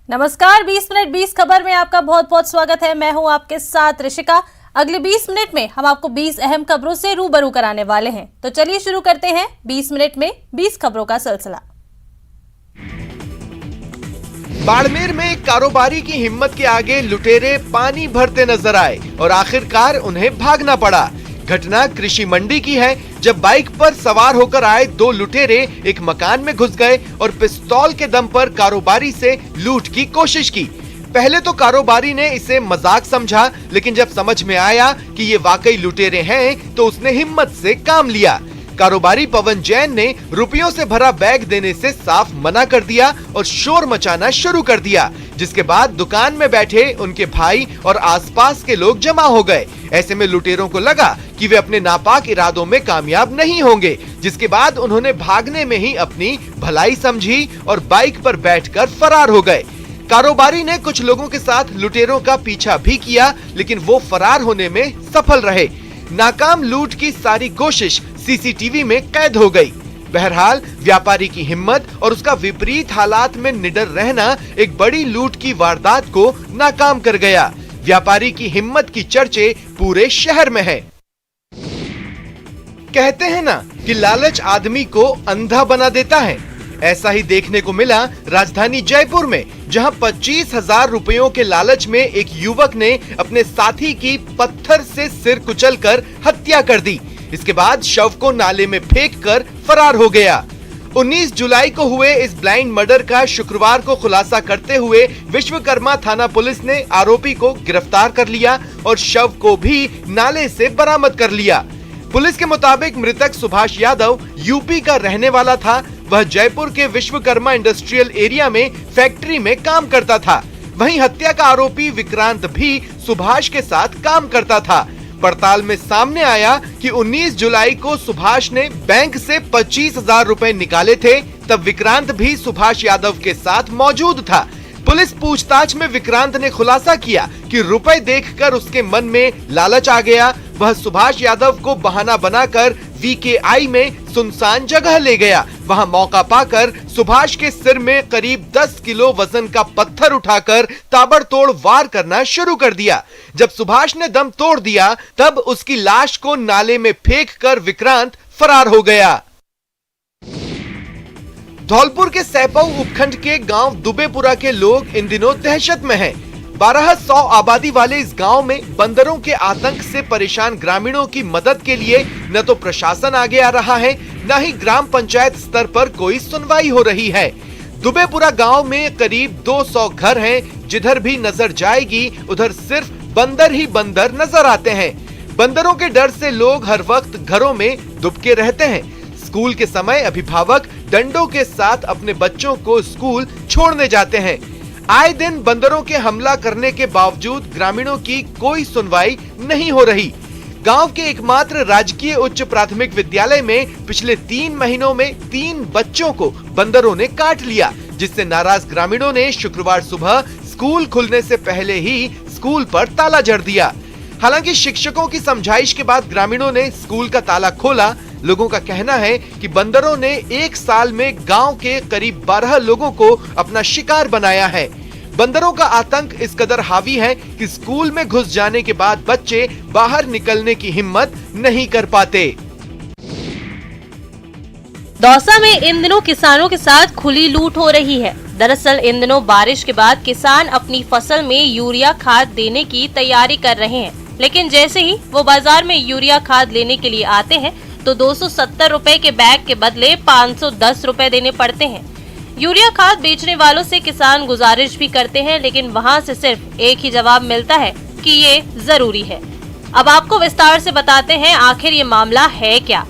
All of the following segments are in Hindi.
नमस्कार, 20 मिनट 20 खबर में आपका बहुत बहुत स्वागत है। मैं हूं आपके साथ ऋषिका। अगले 20 मिनट में हम आपको 20 अहम खबरों से रूबरू कराने वाले हैं। तो चलिए शुरू करते हैं 20 मिनट में 20 खबरों का सिलसिला। बाड़मेर में कारोबारी की हिम्मत के आगे लुटेरे पानी भरते नजर आए और आखिरकार उन्हें भागना पड़ा। घटना कृषि मंडी की है, जब बाइक पर सवार होकर आए दो लुटेरे एक मकान में घुस गए और पिस्तौल के दम पर कारोबारी से लूट की कोशिश की। पहले तो कारोबारी ने इसे मजाक समझा, लेकिन जब समझ में आया कि ये वाकई लुटेरे हैं तो उसने हिम्मत से काम लिया। कारोबारी पवन जैन ने रुपयों से भरा बैग देने से साफ मना कर दिया और शोर मचाना शुरू कर दिया, जिसके बाद दुकान में बैठे उनके भाई और आसपास के लोग जमा हो गए। ऐसे में लुटेरों को लगा कि वे अपने नापाक इरादों में कामयाब नहीं होंगे, जिसके बाद उन्होंने भागने में ही अपनी भलाई समझी और बाइक पर बैठकर फरार हो गए। कारोबारी ने कुछ लोगों के साथ लुटेरों का पीछा भी किया, लेकिन वो फरार होने में सफल रहे। नाकाम लूट की सारी कोशिश सीसीटीवी में कैद हो गई। बहरहाल व्यापारी की हिम्मत और उसका विपरीत हालात में निडर रहना एक बड़ी लूट की वारदात को नाकाम कर गया। व्यापारी की हिम्मत की चर्चे पूरे शहर में है। कहते हैं ना कि लालच आदमी को अंधा बना देता है। ऐसा ही देखने को मिला राजधानी जयपुर में, जहां 25,000 रुपयों के लालच में एक युवक ने अपने साथी की पत्थर से सिर कुचलकर हत्या कर दी। इसके बाद शव को नाले में फेंककर फरार हो गया। 19 जुलाई को हुए इस ब्लाइंड मर्डर का शुक्रवार को खुलासा करते हुए विश्वकर्मा थाना पुलिस ने आरोपी को गिरफ्तार कर लिया और शव को भी नाले से बरामद कर लिया। पुलिस के मुताबिक मृतक सुभाष यादव यूपी का रहने वाला था। वह जयपुर के विश्वकर्मा इंडस्ट्रियल एरिया में फैक्ट्री में काम करता था। वहीं हत्या का आरोपी विक्रांत भी सुभाष के साथ काम करता था। पड़ताल में सामने आया कि 19 जुलाई को सुभाष ने बैंक से 25,000 रुपए निकाले थे, तब विक्रांत भी सुभाष यादव के साथ मौजूद था। पुलिस पूछताछ में विक्रांत ने खुलासा किया कि रुपए देखकर उसके मन में लालच आ गया। वह सुभाष यादव को बहाना बनाकर वीकेआई में सुनसान जगह ले गया। वहां मौका पाकर सुभाष के सिर में करीब 10 किलो वजन का पत्थर उठाकर ताबड़तोड़ वार करना शुरू कर दिया। जब सुभाष ने दम तोड़ दिया, तब उसकी लाश को नाले में फेंककर विक्रांत फरार हो गया। धौलपुर के सैपऊ उपखंड के गांव दुबेपुरा के लोग इन दिनों दहशत में हैं। 1200 आबादी वाले इस गांव में बंदरों के आतंक से परेशान ग्रामीणों की मदद के लिए न तो प्रशासन आगे आ रहा है, न ही ग्राम पंचायत स्तर पर कोई सुनवाई हो रही है। दुबेपुरा गांव में करीब 200 घर हैं। जिधर भी नजर जाएगी उधर सिर्फ बंदर ही बंदर नजर आते हैं। बंदरों के डर से लोग हर वक्त घरों में दुबके रहते हैं। स्कूल के समय अभिभावक डंडों के साथ अपने बच्चों को स्कूल छोड़ने जाते हैं। आए दिन बंदरों के हमला करने के बावजूद ग्रामीणों की कोई सुनवाई नहीं हो रही। गांव के एकमात्र राजकीय उच्च प्राथमिक विद्यालय में पिछले 3 महीनों में 3 बच्चों को बंदरों ने काट लिया, जिससे नाराज ग्रामीणों ने शुक्रवार सुबह स्कूल खुलने से पहले ही स्कूल पर ताला जड़ दिया। हालांकि शिक्षकों की समझाइश के बाद ग्रामीणों ने स्कूल का ताला खोला। लोगों का कहना है कि बंदरों ने 1 साल में गांव के करीब 12 लोगों को अपना शिकार बनाया है। बंदरों का आतंक इस कदर हावी है कि स्कूल में घुस जाने के बाद बच्चे बाहर निकलने की हिम्मत नहीं कर पाते। दौसा में इन दिनों किसानों के साथ खुली लूट हो रही है। दरअसल इन दिनों बारिश के बाद किसान अपनी फसल में यूरिया खाद देने की तैयारी कर रहे हैं, लेकिन जैसे ही वो बाजार में यूरिया खाद लेने के लिए आते हैं तो 270 रुपए के बैग के बदले 510 रुपए देने पड़ते हैं। यूरिया खाद बेचने वालों से किसान गुजारिश भी करते हैं, लेकिन वहां से सिर्फ एक ही जवाब मिलता है कि ये जरूरी है। अब आपको विस्तार से बताते हैं आखिर ये मामला है क्या।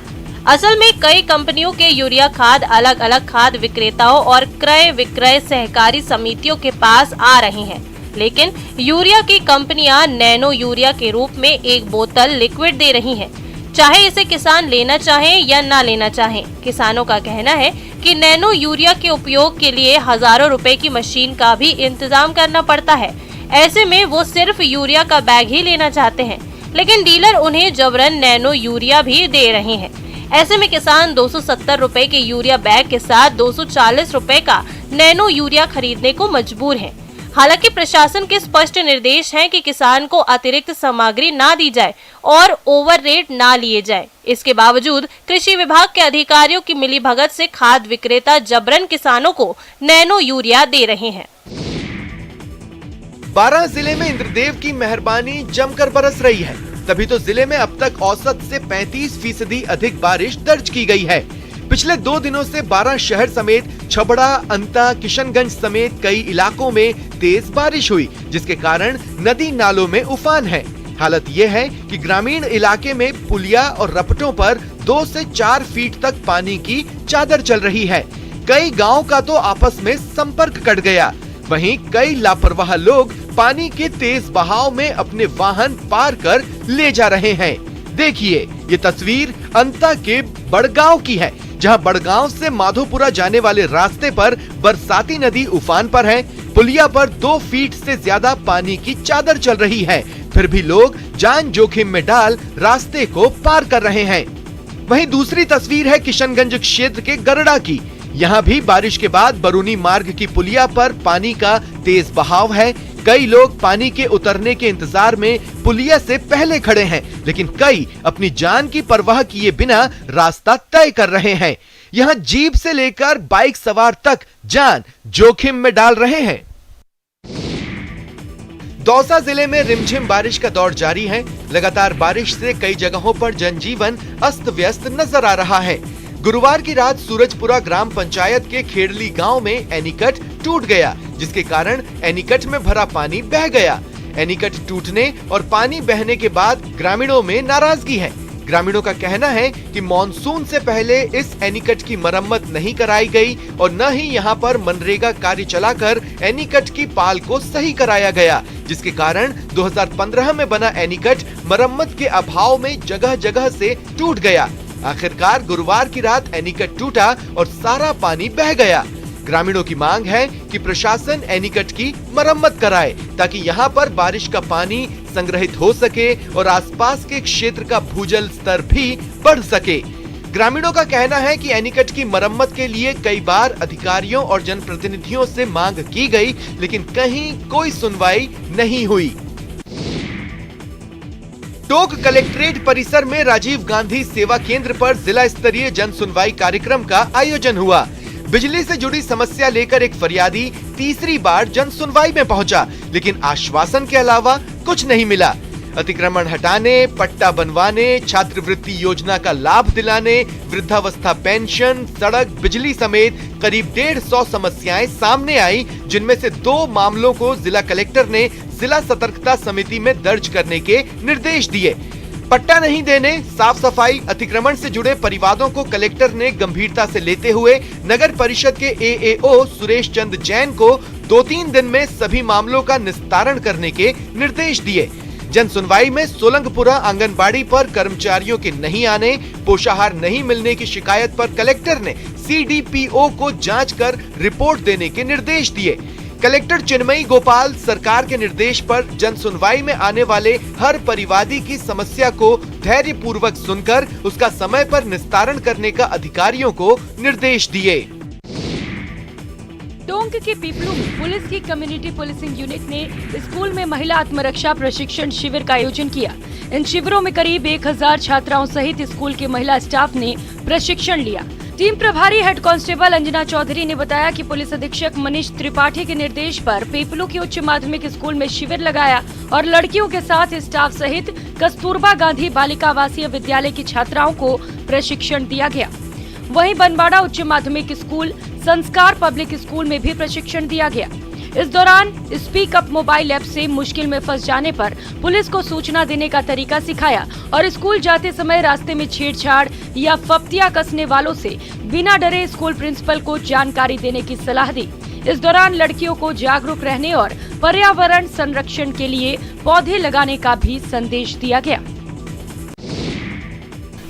असल में कई कंपनियों के यूरिया खाद अलग अलग खाद विक्रेताओं और क्रय विक्रय सहकारी समितियों के पास आ रहे हैं, लेकिन यूरिया की कंपनियां नैनो यूरिया के रूप में एक बोतल लिक्विड दे रही हैं। चाहे इसे किसान लेना चाहें या ना लेना चाहें, किसानों का कहना है कि नैनो यूरिया के उपयोग के लिए हजारों रुपए की मशीन का भी इंतजाम करना पड़ता है। ऐसे में वो सिर्फ यूरिया का बैग ही लेना चाहते हैं, लेकिन डीलर उन्हें जबरन नैनो यूरिया भी दे रहे हैं। ऐसे में किसान 270 रुपए के यूरिया बैग के साथ 240 रुपए का नैनो यूरिया खरीदने को मजबूर हैं। हालांकि प्रशासन के स्पष्ट निर्देश हैं कि किसान को अतिरिक्त सामग्री ना दी जाए और ओवर रेट ना लिए जाए। इसके बावजूद कृषि विभाग के अधिकारियों की मिलीभगत से खाद विक्रेता जबरन किसानों को नैनो यूरिया दे रहे हैं। 12 जिले में इंद्रदेव की मेहरबानी जमकर बरस रही है, तभी तो जिले में अब तक औसत से 35% अधिक बारिश दर्ज की गई है। पिछले 2 दिनों से 12 शहर समेत छबड़ा, अंता, किशनगंज समेत कई इलाकों में तेज बारिश हुई, जिसके कारण नदी नालों में उफान है। हालत ये है कि ग्रामीण इलाके में पुलिया और रपटों पर 2 से 4 फीट तक पानी की चादर चल रही है। कई गांव का तो आपस में संपर्क कट गया। वहीं कई लापरवाह लोग पानी के तेज बहाव में अपने वाहन पार कर ले जा रहे हैं। देखिए, ये तस्वीर अंता के बड़गांव की है, जहां बड़गांव से माधोपुरा जाने वाले रास्ते पर बरसाती नदी उफान पर है। पुलिया पर 2 फीट से ज्यादा पानी की चादर चल रही है, फिर भी लोग जान जोखिम में डाल रास्ते को पार कर रहे हैं। वहीं दूसरी तस्वीर है किशनगंज क्षेत्र के गरड़ा की। यहाँ भी बारिश के बाद बरूनी मार्ग की पुलिया पर पानी का तेज बहाव है। कई लोग पानी के उतरने के इंतजार में पुलिया से पहले खड़े हैं, लेकिन कई अपनी जान की परवाह किए बिना रास्ता तय कर रहे हैं। यहाँ जीप से लेकर बाइक सवार तक जान जोखिम में डाल रहे हैं। दौसा जिले में रिमझिम बारिश का दौर जारी है। लगातार बारिश से कई जगहों पर जनजीवन अस्त व्यस्त नजर आ रहा है। गुरुवार की रात सूरजपुरा ग्राम पंचायत के खेड़ली गांव में एनीकट टूट गया, जिसके कारण एनीकट में भरा पानी बह गया। एनीकट टूटने और पानी बहने के बाद ग्रामीणों में नाराजगी है। ग्रामीणों का कहना है कि मॉनसून से पहले इस एनीकट की मरम्मत नहीं कराई गई और न ही यहां पर मनरेगा कार्य चलाकर एनीकट की पाल को सही कराया गया, जिसके कारण 2015 में बना एनीकट मरम्मत के अभाव में जगह जगह से टूट गया। आखिरकार गुरुवार की रात एनीकट टूटा और सारा पानी बह गया। ग्रामीणों की मांग है कि प्रशासन एनीकट की मरम्मत कराए, ताकि यहां पर बारिश का पानी संग्रहित हो सके और आसपास के क्षेत्र का भूजल स्तर भी बढ़ सके। ग्रामीणों का कहना है कि एनीकट की मरम्मत के लिए कई बार अधिकारियों और जनप्रतिनिधियों से मांग की गई, लेकिन कहीं कोई सुनवाई नहीं हुई। टोंक कलेक्ट्रेट परिसर में राजीव गांधी सेवा केंद्र पर जिला स्तरीय जन सुनवाई कार्यक्रम का आयोजन हुआ। बिजली से जुड़ी समस्या लेकर एक फरियादी तीसरी बार जन सुनवाई में पहुंचा, लेकिन आश्वासन के अलावा कुछ नहीं मिला। अतिक्रमण हटाने, पट्टा बनवाने, छात्रवृत्ति योजना का लाभ दिलाने, वृद्धावस्था पेंशन, सड़क, बिजली समेत करीब 150 समस्याएं सामने आई, जिनमें से 2 मामलों को जिला कलेक्टर ने जिला सतर्कता समिति में दर्ज करने के निर्देश दिए। पट्टा नहीं देने, साफ सफाई, अतिक्रमण से जुड़े परिवादों को कलेक्टर ने गंभीरता से लेते हुए नगर परिषद के एएओ सुरेश चंद जैन को 2-3 दिन में सभी मामलों का निस्तारण करने के निर्देश दिए। जन सुनवाई में सोलंगपुरा आंगनबाड़ी पर कर्मचारियों के नहीं आने, पोषाहार नहीं मिलने की शिकायत पर कलेक्टर ने सीडीपीओ को जांच कर रिपोर्ट देने के निर्देश दिए। कलेक्टर चिन्मयी गोपाल सरकार के निर्देश पर जन सुनवाई में आने वाले हर परिवादी की समस्या को धैर्य पूर्वक सुनकर उसका समय पर निस्तारण करने का अधिकारियों को निर्देश दिए। टोंक के पीपलू में पुलिस की कम्युनिटी पुलिसिंग यूनिट ने स्कूल में महिला आत्मरक्षा प्रशिक्षण शिविर का आयोजन किया। इन शिविरों में करीब 1000 छात्राओं सहित स्कूल के महिला स्टाफ ने प्रशिक्षण लिया। टीम प्रभारी हेड कांस्टेबल अंजना चौधरी ने बताया कि पुलिस अधीक्षक मनीष त्रिपाठी के निर्देश पर पीपलू के उच्च माध्यमिक स्कूल में शिविर लगाया और लड़कियों के साथ स्टाफ सहित कस्तूरबा गांधी बालिका आवासीय विद्यालय की छात्राओं को प्रशिक्षण दिया गया। वहीं बनवाड़ा उच्च माध्यमिक स्कूल, संस्कार पब्लिक स्कूल में भी प्रशिक्षण दिया गया। इस दौरान स्पीक अप मोबाइल ऐप से मुश्किल में फंस जाने पर पुलिस को सूचना देने का तरीका सिखाया और स्कूल जाते समय रास्ते में छेड़छाड़ या फप्तियां कसने वालों से बिना डरे स्कूल प्रिंसिपल को जानकारी देने की सलाह दी। इस दौरान लड़कियों को जागरूक रहने और पर्यावरण संरक्षण के लिए पौधे लगाने का भी संदेश दिया गया।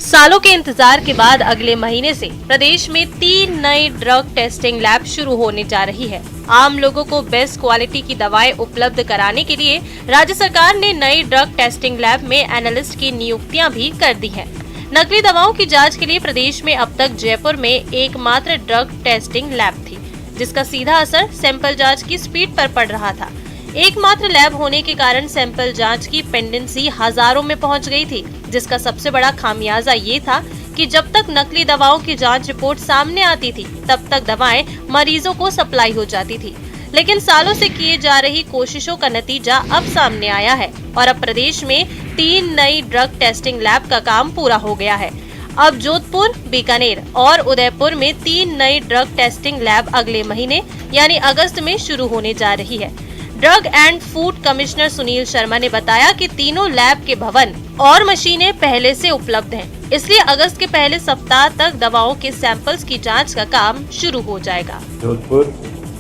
सालों के इंतजार के बाद अगले महीने से प्रदेश में 3 नई ड्रग टेस्टिंग लैब शुरू होने जा रही है। आम लोगों को बेस्ट क्वालिटी की दवाएं उपलब्ध कराने के लिए राज्य सरकार ने नई ड्रग टेस्टिंग लैब में एनालिस्ट की नियुक्तियां भी कर दी हैं। नकली दवाओं की जांच के लिए प्रदेश में अब तक जयपुर में एकमात्र ड्रग टेस्टिंग लैब थी। जिसका सीधा असर सैंपल जांच की स्पीड पर पड़ रहा था। एकमात्र लैब होने के कारण सैंपल जांच की पेंडेंसी हजारों में पहुंच गई थी, जिसका सबसे बड़ा खामियाजा ये था कि जब तक नकली दवाओं की जांच रिपोर्ट सामने आती थी, तब तक दवाएं मरीजों को सप्लाई हो जाती थी। लेकिन सालों से किए जा रही कोशिशों का नतीजा अब सामने आया है और अब प्रदेश में 3 नई ड्रग टेस्टिंग लैब का काम पूरा हो गया है। अब जोधपुर, बीकानेर और उदयपुर में 3 नई ड्रग टेस्टिंग लैब अगले महीने यानी अगस्त में शुरू होने जा रही है। Drug and food commissioner Sunil Sharma ने बताया कि तीनों लैब के भवन और मशीनें पहले से उपलब्ध हैं, इसलिए अगस्त के पहले सप्ताह तक दवाओं के सैंपल्स की जांच का काम शुरू हो जाएगा। जोधपुर,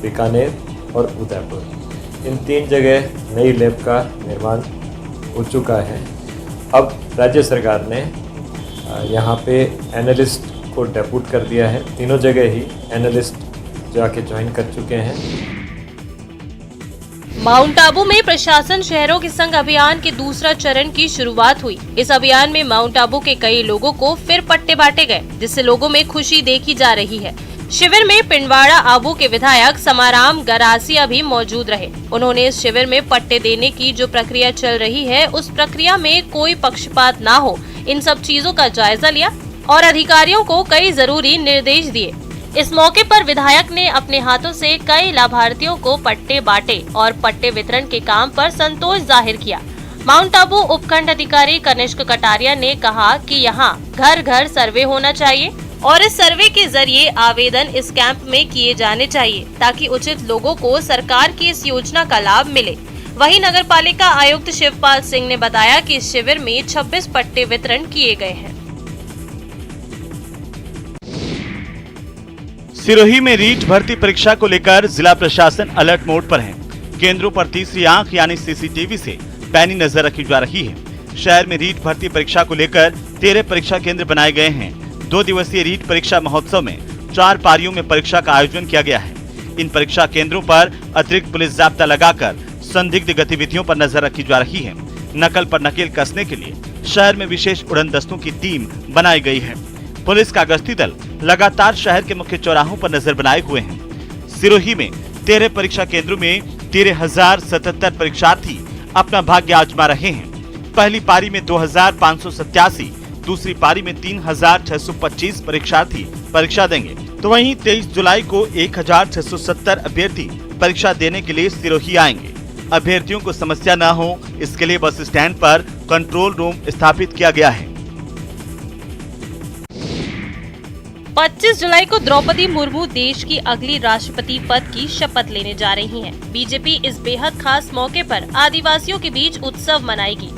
बीकानेर और उदयपुर इन 3 जगह नई लैब का निर्माण हो चुका है। अब राज्य सरकार ने यहाँ पे एनालिस्ट को डेप्यूट कर दिया है। तीनों जगह ही एनालिस्ट जाके ज्वाइन कर चुके हैं। माउंट आबू में प्रशासन शहरों के संग अभियान के दूसरा चरण की शुरुआत हुई। इस अभियान में माउंट आबू के कई लोगों को फिर पट्टे बांटे गए, जिससे लोगों में खुशी देखी जा रही है। शिविर में पिंडवाड़ा आबू के विधायक समाराम गरासिया भी मौजूद रहे। उन्होंने इस शिविर में पट्टे देने की जो प्रक्रिया चल रही है, उस प्रक्रिया में कोई पक्षपात न हो, इन सब चीजों का जायजा लिया और अधिकारियों को कई जरूरी निर्देश दिए। इस मौके पर विधायक ने अपने हाथों से कई लाभार्थियों को पट्टे बांटे और पट्टे वितरण के काम पर संतोष जाहिर किया। माउंट आबू उपखंड अधिकारी कनिष्क कटारिया ने कहा कि यहाँ घर घर सर्वे होना चाहिए और इस सर्वे के जरिए आवेदन इस कैंप में किए जाने चाहिए, ताकि उचित लोगों को सरकार की इस योजना का लाभ मिले। वहीं नगरपालिका आयुक्त शिवपाल सिंह ने बताया कि इस शिविर में 26 पट्टे वितरण किए गए हैं। सिरोही में रीट भर्ती परीक्षा को लेकर जिला प्रशासन अलर्ट मोड पर है। केंद्रों पर तीसरी आंख यानी सीसीटीवी से पैनी नजर रखी जा रही है। शहर में रीट भर्ती परीक्षा को लेकर 13 परीक्षा केंद्र बनाए गए हैं। 2 दिवसीय रीट परीक्षा महोत्सव में 4 पारियों में परीक्षा का आयोजन किया गया है। इन परीक्षा केंद्रों पर अतिरिक्त पुलिस जाब्ता लगाकर संदिग्ध गतिविधियों पर नजर रखी जा रही है। नकल पर नकेल कसने के लिए शहर में विशेष उड़न दस्तों की टीम बनाई गई है। पुलिस का गश्ती दल लगातार शहर के मुख्य चौराहों पर नजर बनाए हुए हैं। सिरोही में 13 परीक्षा केंद्रों में 13,077 परीक्षार्थी अपना भाग्य आजमा रहे हैं। पहली पारी में 2,587, दूसरी पारी में 3,625 परीक्षार्थी परीक्षा देंगे, तो वहीं 23 जुलाई को 1,670 अभ्यर्थी परीक्षा देने के लिए सिरोही आएंगे। अभ्यर्थियों को समस्या न हो, इसके लिए बस स्टैंड पर कंट्रोल रूम स्थापित किया गया है। 25 जुलाई को द्रौपदी मुर्मू देश की अगली राष्ट्रपति पद की शपथ लेने जा रही हैं। बीजेपी इस बेहद खास मौके पर आदिवासियों के बीच उत्सव मनाएगी।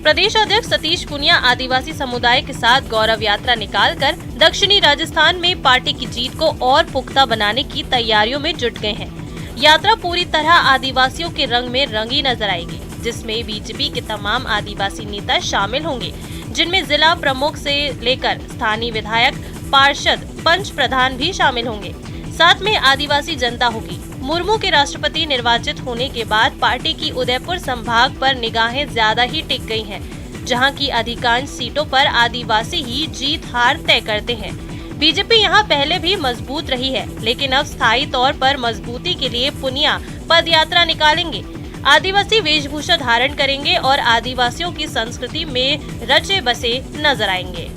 प्रदेश अध्यक्ष सतीश पुनिया आदिवासी समुदाय के साथ गौरव यात्रा निकालकर दक्षिणी राजस्थान में पार्टी की जीत को और पुख्ता बनाने की तैयारियों में जुट गए हैं। यात्रा पूरी तरह आदिवासियों के रंग में रंगी नजर आएगी, जिसमें बीजेपी के तमाम आदिवासी नेता शामिल होंगे, जिनमें जिला प्रमुख से लेकर स्थानीय विधायक, पार्षद, पंच प्रधान भी शामिल होंगे। साथ में आदिवासी जनता होगी। मुर्मू के राष्ट्रपति निर्वाचित होने के बाद पार्टी की उदयपुर संभाग पर निगाहें ज्यादा ही टिक गई हैं, जहां की अधिकांश सीटों पर आदिवासी ही जीत हार तय करते हैं। बीजेपी यहां पहले भी मजबूत रही है, लेकिन अब स्थायी तौर पर मजबूती के लिए पुनिया पद यात्रा निकालेंगे। आदिवासी वेशभूषा धारण करेंगे और आदिवासियों की संस्कृति में रचे बसे नजर आएंगे।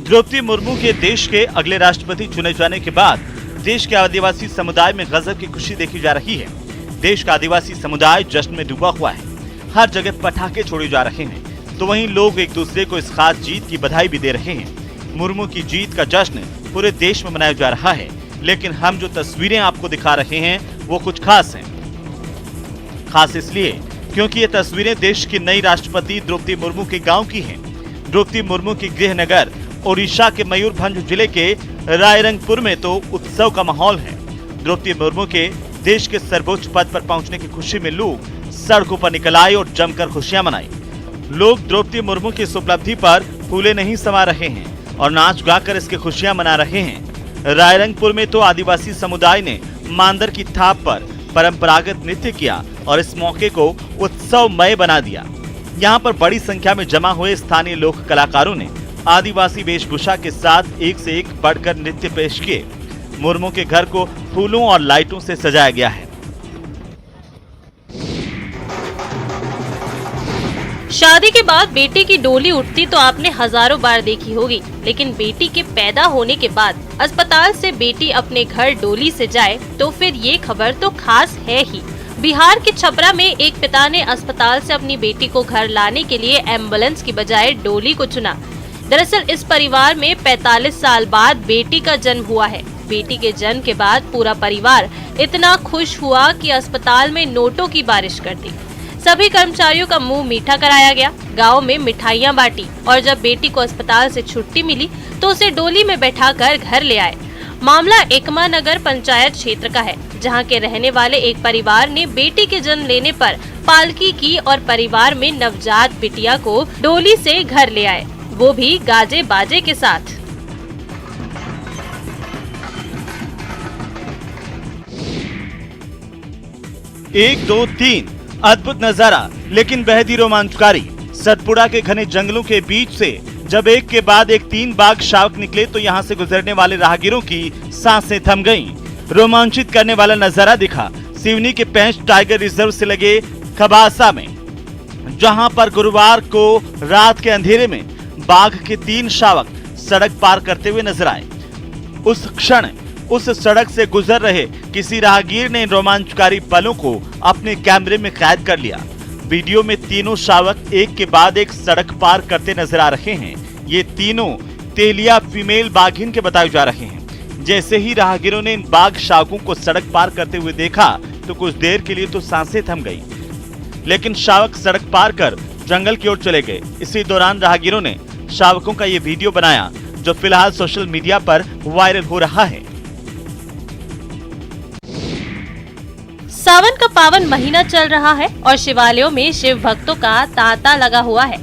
द्रौपदी मुर्मू के देश के अगले राष्ट्रपति चुने जाने के बाद देश के आदिवासी समुदाय में गजब की खुशी देखी जा रही है। देश का आदिवासी समुदाय जश्न में डूबा हुआ है। हर जगह पटाखे छोड़े जा रहे हैं, तो वहीं लोग एक दूसरे को इस खास जीत की बधाई भी दे रहे हैं। मुर्मू की जीत का जश्न पूरे देश में मनाया जा रहा है, लेकिन हम जो तस्वीरें आपको दिखा रहे हैं वो कुछ खास हैं। खास इसलिए क्योंकि ये तस्वीरें देश की नई राष्ट्रपति द्रौपदी मुर्मू के गाँव की है। द्रौपदी मुर्मू की गृह नगर ओडिशा के मयूरभंज जिले के रायरंगपुर में तो उत्सव का माहौल है। द्रौपदी मुर्मू के देश के सर्वोच्च पद पर पहुंचने की खुशी में लोग सड़कों पर निकल आए और जमकर खुशियां मनाई। लोग द्रौपदी मुर्मू की इस उपलब्धि पर फूले नहीं समा रहे हैं और नाच गाकर इसकी खुशियां मना रहे हैं। रायरंगपुर में तो आदिवासी समुदाय ने मांदर की थाप पर परंपरागत नृत्य किया और इस मौके को उत्सवमय बना दिया। यहाँ पर बड़ी संख्या में जमा हुए स्थानीय लोक कलाकारों ने आदिवासी वेशभूषा के साथ एक से एक बढ़कर नृत्य पेश किए। मुर्मू के घर को फूलों और लाइटों से सजाया गया है। शादी के बाद बेटी की डोली उठती तो आपने हजारों बार देखी होगी, लेकिन बेटी के पैदा होने के बाद अस्पताल से बेटी अपने घर डोली से जाए तो फिर ये खबर तो खास है ही। बिहार के छपरा में एक पिता ने अस्पताल से अपनी बेटी को घर लाने के लिए एम्बुलेंस की बजाय डोली को चुना। दरअसल इस परिवार में 45 साल बाद बेटी का जन्म हुआ है। बेटी के जन्म के बाद पूरा परिवार इतना खुश हुआ कि अस्पताल में नोटों की बारिश कर दी। सभी कर्मचारियों का मुंह मीठा कराया गया, गांव में मिठाइयां बांटी और जब बेटी को अस्पताल से छुट्टी मिली तो उसे डोली में बैठाकर घर ले आए। मामला एकमा नगर पंचायत क्षेत्र का है, जहां के रहने वाले एक परिवार ने बेटी के जन्म लेने पर पालकी की और परिवार में नवजात बिटिया को डोली से घर ले आए, वो भी गाजे बाजे के साथ। 1, 2, 3 अद्भुत नजारा, लेकिन बेहद ही रोमांचकारी। सतपुड़ा के घने जंगलों के बीच से जब एक के बाद एक 3 बाघ शावक निकले तो यहाँ से गुजरने वाले राहगीरों की सांसें थम गईं। रोमांचित करने वाला नजारा दिखा सिवनी के पेंच टाइगर रिजर्व से लगे खबासा में, जहां पर गुरुवार को रात के अंधेरे में बाघ के 3 शावक सड़क पार करते हुए नजर आए। उस क्षण उस सड़क से गुजर रहे किसी राहगीर ने इन रोमांचकारी पलों को अपने कैमरे में कैद कर लिया। वीडियो में तीनों शावक एक के बाद एक सड़क पार करते नजर आ रहे हैं। ये तीनों तेलिया फीमेल बाघिन के बताए जा रहे हैं। जैसे ही राहगीरों ने इन बाघ शावकों को सड़क पार करते हुए देखा तो कुछ देर के लिए तो सांसें थम गई, लेकिन शावक सड़क पार कर जंगल की ओर चले गए। इसी दौरान राहगीरों ने शावकों का ये वीडियो बनाया, जो फिलहाल सोशल मीडिया पर वायरल हो रहा है। सावन का पावन महीना चल रहा है और शिवालयों में शिव भक्तों का तांता लगा हुआ है।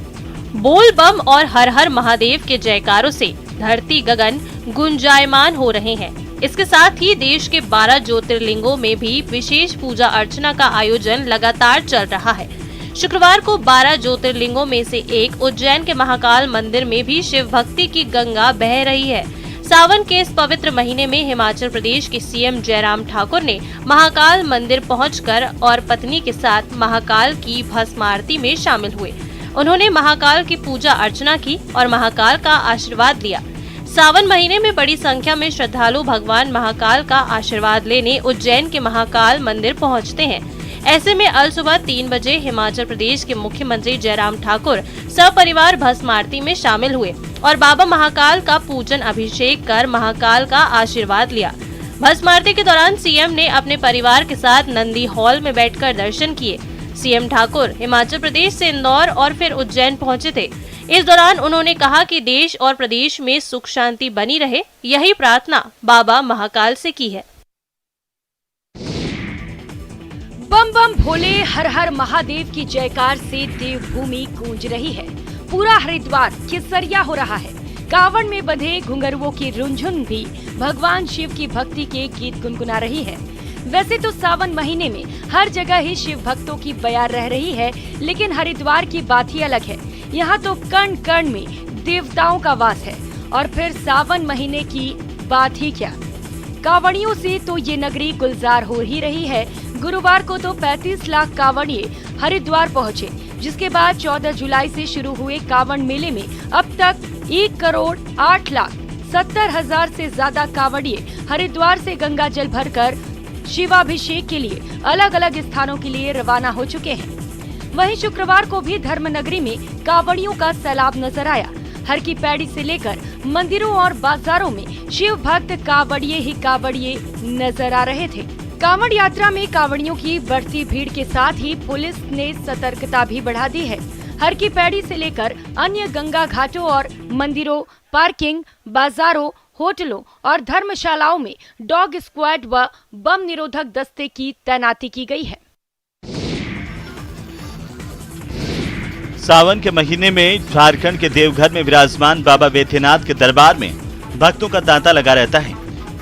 बोल बम और हर हर महादेव के जयकारों से धरती गगन गुंजायमान हो रहे हैं। इसके साथ ही देश के 12 ज्योतिर्लिंगों में भी विशेष पूजा अर्चना का आयोजन लगातार चल रहा है। शुक्रवार को 12 ज्योतिर्लिंगों में से एक उज्जैन के महाकाल मंदिर में भी शिव भक्ति की गंगा बह रही है। सावन के इस पवित्र महीने में हिमाचल प्रदेश के सीएम जयराम ठाकुर ने महाकाल मंदिर पहुंचकर और पत्नी के साथ महाकाल की भस्म आरती में शामिल हुए। उन्होंने महाकाल की पूजा अर्चना की और महाकाल का आशीर्वाद लिया। सावन महीने में बड़ी संख्या में श्रद्धालु भगवान महाकाल का आशीर्वाद लेने उज्जैन के महाकाल मंदिर पहुंचते हैं। ऐसे में अल सुबह 3 बजे हिमाचल प्रदेश के मुख्यमंत्री जयराम ठाकुर सपरिवार भस्म आरती में शामिल हुए और बाबा महाकाल का पूजन अभिषेक कर महाकाल का आशीर्वाद लिया। भस्म आरती के दौरान सीएम ने अपने परिवार के साथ नंदी हॉल में बैठकर दर्शन किए। सीएम ठाकुर हिमाचल प्रदेश से इंदौर और फिर उज्जैन पहुंचे थे। इस दौरान उन्होंने कहा कि देश और प्रदेश में सुख शांति बनी रहे, यही प्रार्थना बाबा महाकाल से की है। बम बम भोले हर हर महादेव की जयकार से देवभूमि गूंज रही है। पूरा हरिद्वार केसरिया हो रहा है। कांवड़ में बंधे घुंघरुओं की रुंझुन भी भगवान शिव की भक्ति के गीत गुनगुना रही है। वैसे तो सावन महीने में हर जगह ही शिव भक्तों की बयार रह रही है, लेकिन हरिद्वार की बात ही अलग है। यहाँ तो कण कण में देवताओं का वास है और फिर सावन महीने की बात ही क्या। कांवड़ियों से तो ये नगरी गुलजार हो ही रही है। गुरुवार को तो 35 लाख कांवड़िए हरिद्वार पहुँचे, जिसके बाद 14 जुलाई से शुरू हुए कांवड़ मेले में अब तक 1,08,70,000 से ज्यादा कांवड़िए हरिद्वार से गंगा जल भरकर शिवाभिषेक के लिए अलग अलग स्थानों के लिए रवाना हो चुके हैं। वहीं शुक्रवार को भी धर्मनगरी में कांवड़ियों का सैलाब नजर आया। हर की पैड़ी से लेकर मंदिरों और बाजारों में शिव भक्त कांवड़िए ही कांवड़िए नजर आ रहे थे। कांवड़ यात्रा में कांवड़ियों की बढ़ती भीड़ के साथ ही पुलिस ने सतर्कता भी बढ़ा दी है। हर की पैड़ी से लेकर अन्य गंगा घाटों और मंदिरों, पार्किंग, बाजारों, होटलों और धर्मशालाओं में डॉग स्क्वाड व बम निरोधक दस्ते की तैनाती की गई है। सावन के महीने में झारखंड के देवघर में विराजमान बाबा बैद्यनाथ के दरबार में भक्तों का तांता लगा रहता है।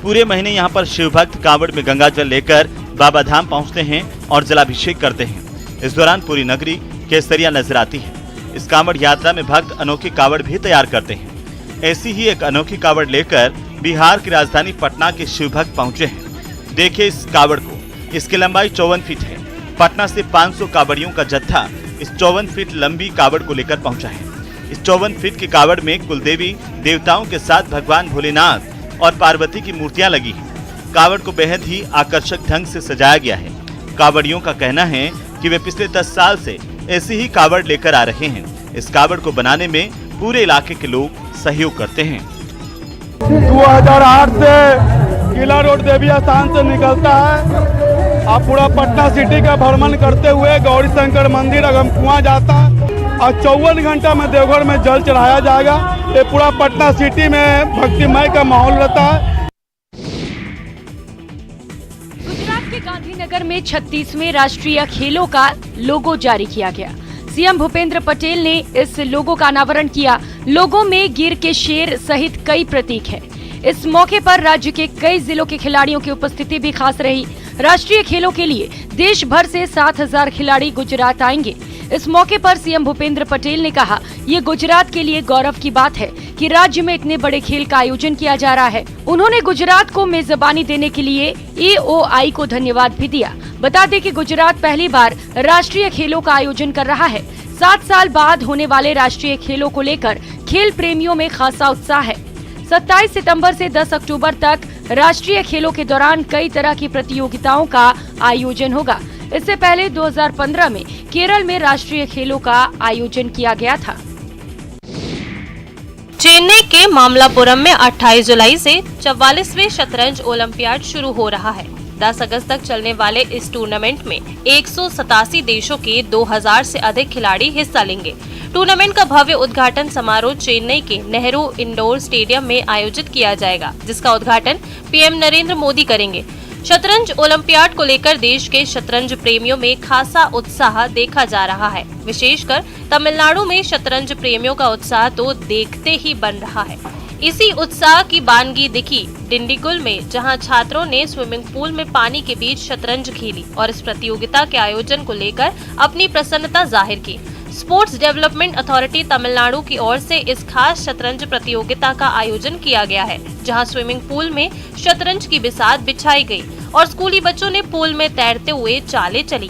पूरे महीने यहाँ पर शिव भक्त कांवड़ में गंगा जल लेकर बाबा धाम पहुँचते हैं और जलाभिषेक करते हैं। इस दौरान पूरी नगरी केसरिया नजर आती है। इस कांवड़ यात्रा में भक्त अनोखी कांवड़ भी तैयार करते हैं। ऐसी ही एक अनोखी कावड़ लेकर बिहार की राजधानी पटना के शिवभक्त पहुंचे हैं। देखिए इस कावड़ को, इसकी लंबाई 54 फीट है। पटना से 500 कावड़ियों का जत्था इस 54 फीट लंबी कावड़ को लेकर पहुंचा है। इस 54 फीट की कावड़ में कुलदेवी देवताओं के साथ भगवान भोलेनाथ और पार्वती की मूर्तियां लगी हैं। कावड़ को बेहद ही आकर्षक ढंग से सजाया गया है। कावड़ियों का कहना है कि वे पिछले 10 साल से ऐसी ही कावड़ लेकर आ रहे हैं। इस कावड़ को बनाने में पूरे इलाके के लोग सहयोग करते हैं। 2008 से किला रोड देवी स्थान से निकलता है और पूरा पटना सिटी का भ्रमण करते हुए गौरी शंकर मंदिर अगमकुआं जाता है और 54 घंटा में देवघर में जल चढ़ाया जाएगा। ये पूरा पटना सिटी में भक्तिमय का माहौल रहता है। गुजरात के गांधीनगर में 36वें राष्ट्रीय खेलों का लोगो जारी किया गया। सीएम भूपेंद्र पटेल ने इस लोगो का अनावरण किया। लोगो में गिर के शेर सहित कई प्रतीक हैं। इस मौके पर राज्य के कई जिलों के खिलाड़ियों की उपस्थिति भी खास रही। राष्ट्रीय खेलों के लिए देश भर से 7000 खिलाड़ी गुजरात आएंगे। इस मौके पर सीएम भूपेंद्र पटेल ने कहा, ये गुजरात के लिए गौरव की बात है कि राज्य में इतने बड़े खेल का आयोजन किया जा रहा है। उन्होंने गुजरात को मेजबानी देने के लिए AOI को धन्यवाद भी दिया। बता दें कि गुजरात पहली बार राष्ट्रीय खेलों का आयोजन कर रहा है। 7 साल बाद होने वाले राष्ट्रीय खेलों को लेकर खेल प्रेमियों में खासा उत्साह है। 27 सितंबर से 10 अक्टूबर तक राष्ट्रीय खेलों के दौरान कई तरह की प्रतियोगिताओं का आयोजन होगा। इससे पहले 2015 में केरल में राष्ट्रीय खेलों का आयोजन किया गया था। चेन्नई के मामलापुरम में 28 जुलाई से 44वें शतरंज ओलंपियाड शुरू हो रहा है। 10 अगस्त तक चलने वाले इस टूर्नामेंट में 187 देशों के 2000 से अधिक खिलाड़ी हिस्सा लेंगे। टूर्नामेंट का भव्य उद्घाटन समारोह चेन्नई के नेहरू इंडोर स्टेडियम में आयोजित किया जाएगा, जिसका उद्घाटन पीएम नरेंद्र मोदी करेंगे। शतरंज ओलंपियाड को लेकर देश के शतरंज प्रेमियों में खासा उत्साह देखा जा रहा है। विशेषकर तमिलनाडु में शतरंज प्रेमियों का उत्साह तो देखते ही बन रहा है। इसी उत्साह की बानगी दिखी डिंडीगुल में, जहां छात्रों ने स्विमिंग पूल में पानी के बीच शतरंज खेली और इस प्रतियोगिता के आयोजन को लेकर अपनी प्रसन्नता जाहिर की। स्पोर्ट्स डेवलपमेंट अथॉरिटी तमिलनाडु की ओर से इस खास शतरंज प्रतियोगिता का आयोजन किया गया है, जहां स्विमिंग पूल में शतरंज की बिसात बिछाई गई और स्कूली बच्चों ने पूल में तैरते हुए चालें चली।